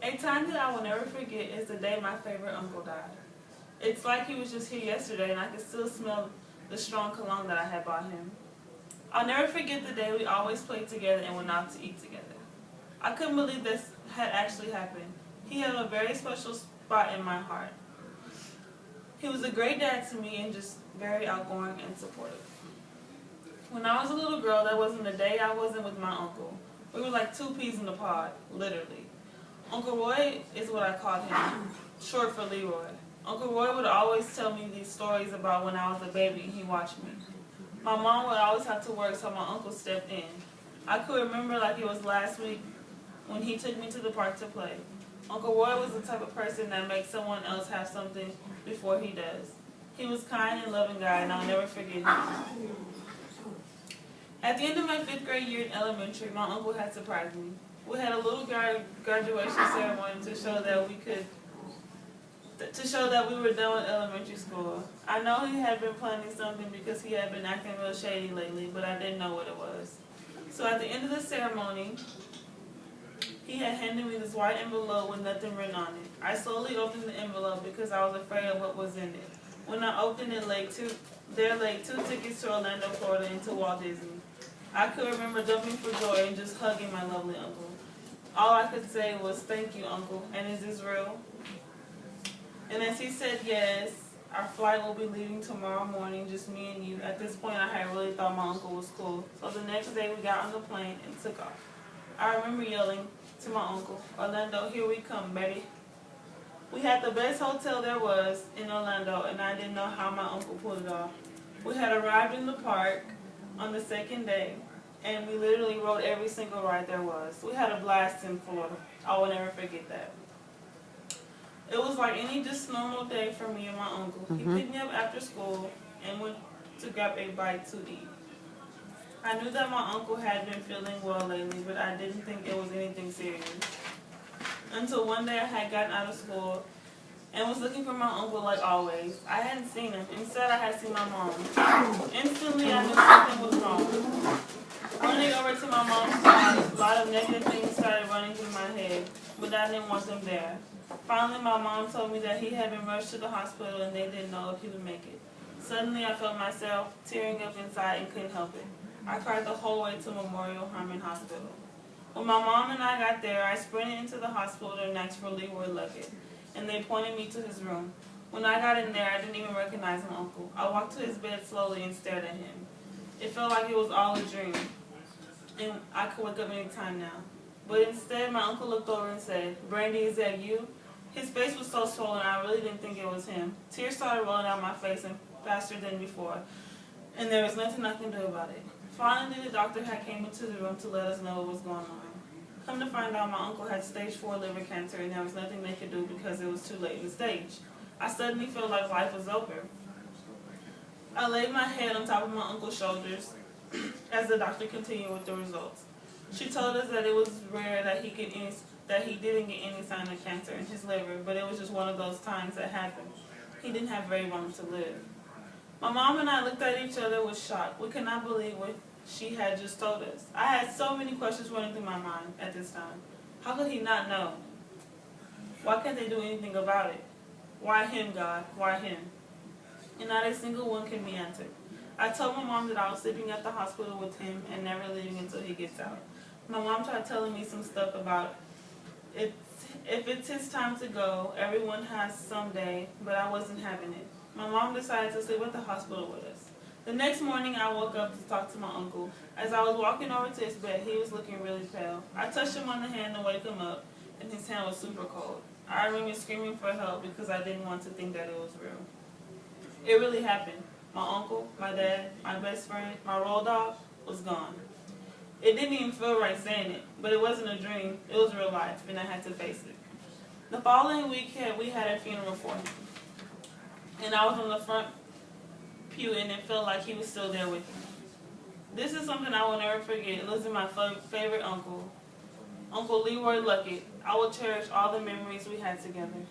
A time that I will never forget is the day my favorite uncle died. It's like he was just here yesterday and I can still smell the strong cologne that I had bought him. I'll never forget the day we always played together and went out to eat together. I couldn't believe this had actually happened. He had a very special spot in my heart. He was a great dad to me and just very outgoing and supportive. When I was a little girl, there wasn't a day I wasn't with my uncle. We were like two peas in a pod, literally. Uncle Roy is what I called him, short for Leroy. Uncle Roy would always tell me these stories about when I was a baby and he watched me. My mom would always have to work, so my uncle stepped in. I could remember like it was last week when he took me to the park to play. Uncle Roy was the type of person that makes someone else have something before he does. He was kind and loving guy, and I'll never forget him. At the end of my 5th grade year in elementary, my uncle had surprised me. We had a little graduation ceremony to show that we were done with elementary school. I know he had been planning something because he had been acting real shady lately, but I didn't know what it was. So at the end of the ceremony, he had handed me this white envelope with nothing written on it. I slowly opened the envelope because I was afraid of what was in it. When I opened it, there lay 2 tickets to Orlando, Florida, and to Walt Disney. I could remember jumping for joy and just hugging my lovely uncle. All I could say was, "Thank you, Uncle, and is this real?" And as he said yes, our flight will be leaving tomorrow morning, just me and you. At this point, I had really thought my uncle was cool. So the next day, we got on the plane and took off. I remember yelling to my uncle, "Orlando, here we come, baby." We had the best hotel there was in Orlando, and I didn't know how my uncle pulled it off. We had arrived in the park on the 2nd day, and we literally rode every single ride there was. We had a blast in Florida. I will never forget that. It was like any just normal day for me and my uncle. He picked me up after school and went to grab a bite to eat. I knew that my uncle had been feeling well lately, but I didn't think it was anything serious. Until one day I had gotten out of school and was looking for my uncle like always. I hadn't seen him. Instead, I had seen my mom. Instantly, I knew something was wrong. Running over to my mom's side, a lot of negative things started running through my head, but I didn't want them there. Finally, my mom told me that he had been rushed to the hospital and they didn't know if he would make it. Suddenly, I felt myself tearing up inside and couldn't help it. I cried the whole way to Memorial Hermann Hospital. When my mom and I got there, I sprinted into the hospital and asked for Leroy Luckett, and they pointed me to his room. When I got in there, I didn't even recognize my uncle. I walked to his bed slowly and stared at him. It felt like it was all a dream, and I could wake up any time now. But instead, my uncle looked over and said, "Brandy, is that you?" His face was so swollen, I really didn't think it was him. Tears started rolling down my face and faster than before, and there was nothing I could do about it. Finally, the doctor had came into the room to let us know what was going on. Come to find out, my uncle had stage 4 liver cancer, and there was nothing they could do because it was too late in the stage. I suddenly felt like life was over. I laid my head on top of my uncle's shoulders as the doctor continued with the results. She told us that it was rare that he didn't get any sign of cancer in his liver, but it was just one of those times that happened. He didn't have very long to live. My mom and I looked at each other with shock. We could not believe what she had just told us. I had so many questions running through my mind at this time. How could he not know? Why can't they do anything about it? Why him, God? Why him? And not a single one can be answered. I told my mom that I was sleeping at the hospital with him and never leaving until he gets out. My mom tried telling me some stuff about if it's his time to go, everyone has someday, but I wasn't having it. My mom decided to sleep at the hospital with us. The next morning, I woke up to talk to my uncle. As I was walking over to his bed, he was looking really pale. I touched him on the hand to wake him up, and his hand was super cold. I remember screaming for help because I didn't want to think that it was real. It really happened. My uncle, my dad, my best friend, my road dog was gone. It didn't even feel right saying it, but it wasn't a dream. It was real life, and I had to face it. The following week, we had a funeral for him, and I was on the front pew, and it felt like he was still there with me. This is something I will never forget. Losing my favorite uncle, Uncle Leroy Luckett. I will cherish all the memories we had together.